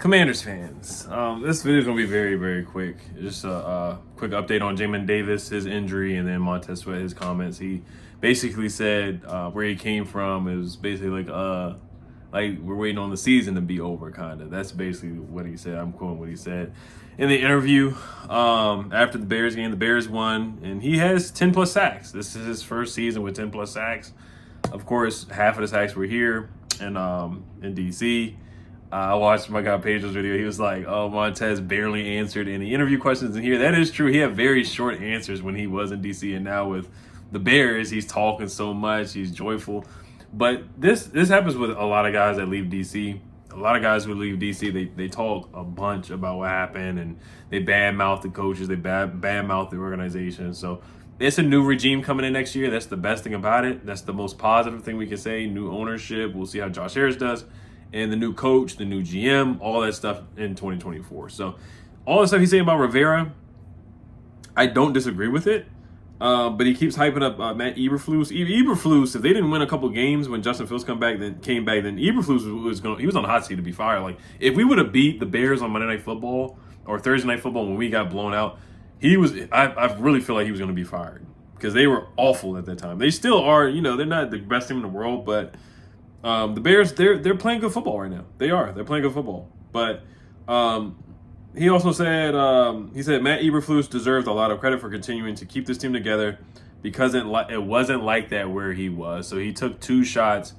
Commanders fans, this video is going to be very, very quick. Just a quick update on Jamin Davis, his injury, and then Montez Sweat, his comments. He basically said where he came from. It was basically like we're waiting on the season to be over, kind of. That's basically what he said. I'm quoting what he said. In the interview after the Bears game, the Bears won, and he has 10+ sacks. This is his first season with 10+ sacks. Of course, half of the sacks were here in D.C., I watched my guy Pedro's video. He was like, oh, Montez barely answered any interview questions in here. That is true. He had very short answers when he was in D.C. And now with the Bears, he's talking so much. He's joyful. But this happens with a lot of guys that leave D.C. A lot of guys who leave D.C., they talk a bunch about what happened. And they badmouth the coaches. They badmouth the organization. So it's a new regime coming in next year. That's the best thing about it. That's the most positive thing we can say. New ownership. We'll see how Josh Harris does. And the new coach, the new GM, all that stuff in 2024. So all the stuff he's saying about Rivera, I don't disagree with it. But he keeps hyping up Matt Eberflus. Eberflus, if they didn't win a couple games when Justin Fields came back, then Eberflus was on the hot seat to be fired. Like, if we would have beat the Bears on Monday Night Football or Thursday Night Football when we got blown out, I really feel like he was going to be fired because they were awful at that time. They still are. They're not the best team in the world, but the Bears, they're playing good football right now. They're playing good football. But he also said, Matt Eberflus deserves a lot of credit for continuing to keep this team together because it wasn't like that where he was. So he took 2 shots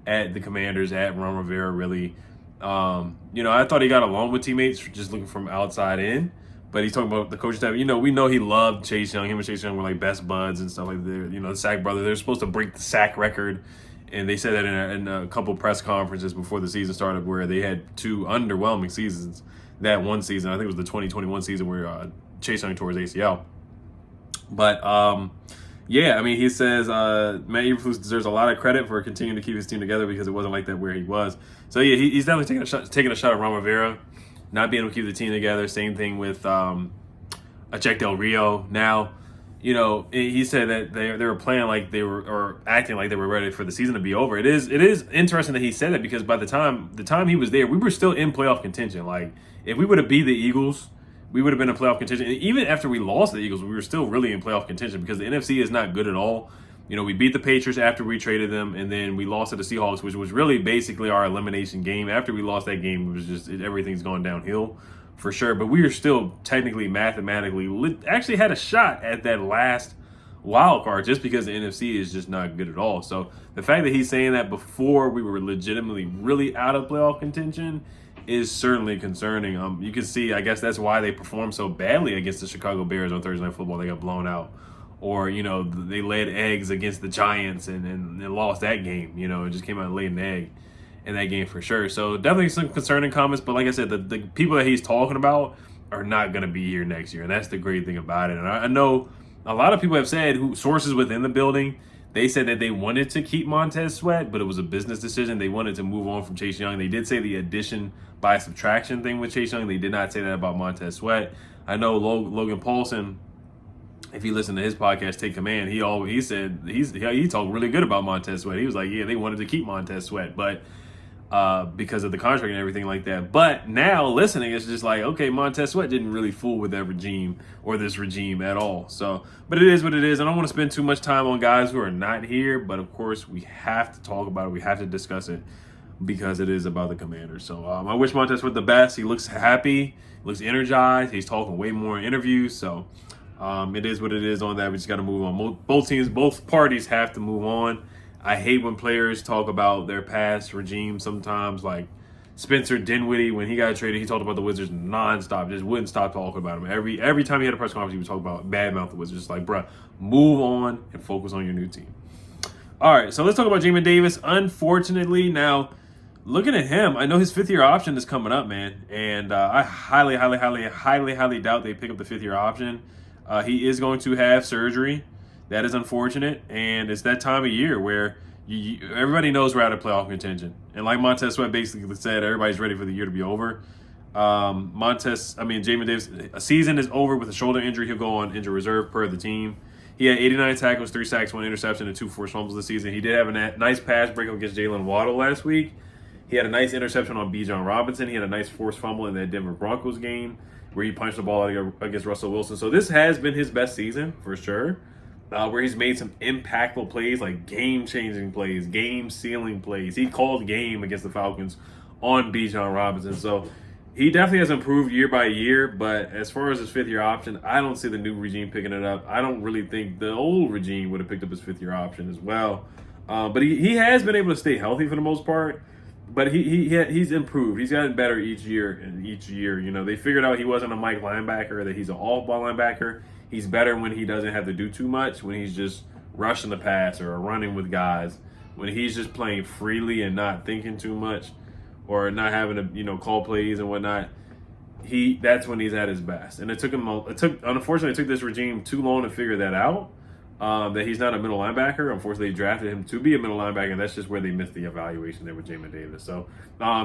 at the Commanders, at Ron Rivera, really. I thought he got along with teammates just looking from outside in. But he's talking about the coaching staff. We know he loved Chase Young. Him and Chase Young were like best buds and stuff like that. The sack brothers. They're supposed to break the sack record. And they said that in a couple press conferences before the season started where they had 2 underwhelming seasons. That one season, I think it was the 2021 season where Chase Young tore his ACL. But, he says Matt Eberflus deserves a lot of credit for continuing to keep his team together because it wasn't like that where he was. So, yeah, he's definitely taking a shot at Ron Rivera, not being able to keep the team together. Same thing with Jack Del Rio. Now, he said that they were playing like they were, or acting like they were ready for the season to be over. It is interesting that he said that because by the time he was there, we were still in playoff contention. Like, if we would have beat the Eagles, we would have been in playoff contention. And even after we lost the Eagles, we were still really in playoff contention because the NFC is not good at all. We beat the Patriots after we traded them, and then we lost to the Seahawks, which was really basically our elimination game. After we lost that game, it was just everything's gone downhill. For sure, but we are still technically, mathematically, actually had a shot at that last wild card just because the NFC is just not good at all. So the fact that he's saying that before we were legitimately really out of playoff contention is certainly concerning. You can see, I guess that's why they performed so badly against the Chicago Bears on Thursday Night Football. They got blown out. Or, they laid eggs against the Giants and lost that game. It just came out and laid an egg in that game for sure. So definitely some concerning comments, but like I said, the people that he's talking about are not going to be here next year, and that's the great thing about it. And I know a lot of people have said, sources within the building, they said that they wanted to keep Montez Sweat, but it was a business decision. They wanted to move on from Chase Young. They did say the addition by subtraction thing with Chase Young. They did not say that about Montez Sweat. I know Logan Paulson, if you listen to his podcast, Take Command, he said he talked really good about Montez Sweat. He was like, yeah, they wanted to keep Montez Sweat, but because of the contract and everything like that. But now listening, it's just like, okay, Montez Sweat didn't really fool with that regime or this regime at all. So, but it is what it is. I don't want to spend too much time on guys who are not here, but of course we have to talk about it. We have to discuss it because it is about the Commanders. So I wish Montez Sweat the best. He looks happy, he looks energized. He's talking way more in interviews. So it is what it is on that. We just got to move on. Both parties have to move on. I hate when players talk about their past regime sometimes. Like Spencer Dinwiddie, when he got traded, he talked about the Wizards nonstop, just wouldn't stop talking about them. Every time he had a press conference, he would talk about badmouth the Wizards. Just like, bruh, move on and focus on your new team. All right, so let's talk about Jamin Davis. Unfortunately, now, looking at him, I know his 5th-year option is coming up, man. And I highly doubt they pick up the 5th-year option. He is going to have surgery. That is unfortunate, and it's that time of year where everybody knows we're out of playoff contention. And like Montez Sweat basically said, everybody's ready for the year to be over. Jamin Davis, a season is over with a shoulder injury. He'll go on injured reserve per the team. He had 89 tackles, 3 sacks, 1 interception, and 2 forced fumbles this season. He did have a nice pass breakup against Jalen Waddle last week. He had a nice interception on Bijan Robinson. He had a nice forced fumble in that Denver Broncos game where he punched the ball against Russell Wilson. So this has been his best season for sure, where he's made some impactful plays, like game-changing plays, game-sealing plays. He called game against the Falcons on Bijan Robinson. So he definitely has improved year by year, but as far as his fifth-year option, I don't see the new regime picking it up. I don't really think the old regime would have picked up his fifth-year option as well. But he has been able to stay healthy for the most part. But he's improved. He's gotten better each year. You know, they figured out he wasn't a Mike linebacker, that he's an all-ball linebacker. He's better when he doesn't have to do too much, when he's just rushing the passer or running with guys, when he's just playing freely and not thinking too much or not having to, you know, call plays and whatnot. That's when he's at his best. And unfortunately, it took this regime too long to figure that out. That he's not a middle linebacker. Unfortunately, they drafted him to be a middle linebacker, and that's just where they missed the evaluation there with Jamin Davis. So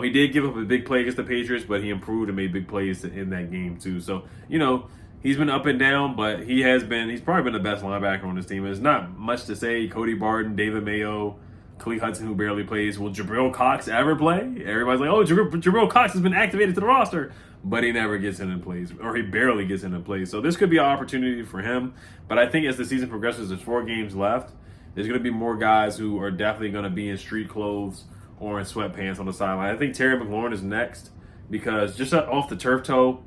he did give up a big play against the Patriots, but he improved and made big plays in that game too. So, you know, he's been up and down, but he's probably been the best linebacker on this team. There's not much to say. Cody Barton, David Mayo, Khalil Hudson, who barely plays. Will Jabril Cox ever play? Everybody's like, oh, Jabril Cox has been activated to the roster. But he never gets in and plays, or he barely gets in and plays. So this could be an opportunity for him. But I think as the season progresses, there's 4 games left. There's going to be more guys who are definitely going to be in street clothes or in sweatpants on the sideline. I think Terry McLaurin is next because just off the turf toe,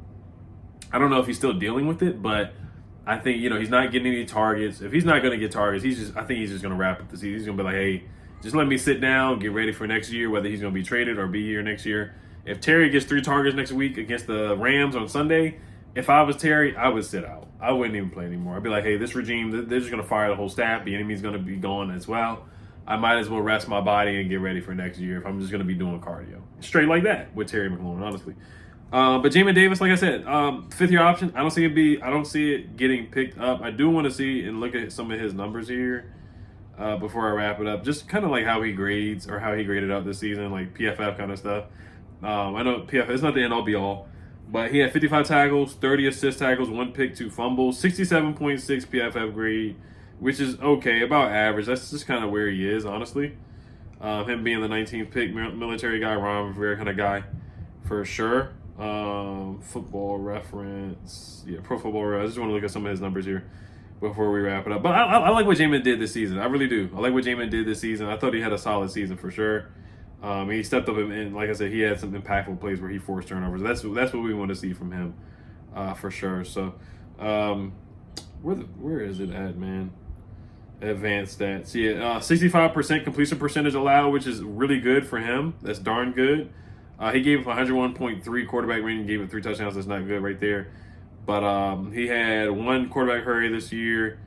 I don't know if he's still dealing with it, but I think, you know, he's not getting any targets. If he's not going to get targets, I think he's just going to wrap up the season. He's going to be like, hey, just let me sit down, get ready for next year, whether he's going to be traded or be here next year. If Terry gets 3 targets next week against the Rams on Sunday, if I was Terry, I would sit out. I wouldn't even play anymore. I'd be like, hey, this regime, they're just going to fire the whole staff. The enemy's going to be gone as well. I might as well rest my body and get ready for next year if I'm just going to be doing cardio. Straight like that with Terry McLaurin, honestly. But Jamin Davis, like I said, 5th-year option. I don't see it getting picked up. I do want to see and look at some of his numbers here before I wrap it up. Just kind of like how he grades or how he graded out this season, like PFF kind of stuff. I know PFF, it's not the end-all be-all, but he had 55 tackles, 30 assist tackles, 1 pick, 2 fumbles, 67.6 PFF grade, which is okay, about average. That's just kind of where he is, honestly. Him being the 19th pick, military guy, Ron Rivera kind of guy, for sure. Football Reference, Pro Football Reference. I just want to look at some of his numbers here before we wrap it up. But I like what Jamin did this season. I really do. I like what Jamin did this season. I thought he had a solid season for sure. He stepped up and, like I said, he had some impactful plays where he forced turnovers. That's what we want to see from him, for sure. So, where is it at, man? Advanced stats. Yeah, 65% completion percentage allowed, which is really good for him. That's darn good. He gave up 101.3 quarterback rating, gave up 3 touchdowns. That's not good right there. But he had 1 quarterback hurry this year,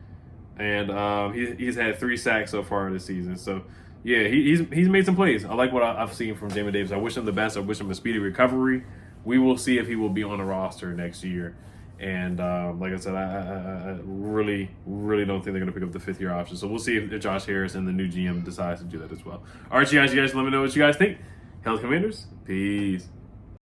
and he's had 3 sacks so far this season. So, yeah, he's made some plays. I like what I've seen from Jamin Davis. I wish him the best. I wish him a speedy recovery. We will see if he will be on the roster next year. And like I said, I really, really don't think they're going to pick up the 5th-year option. So we'll see if Josh Harris and the new GM decides to do that as well. All right, you guys let me know what you guys think. Hell Commanders, peace.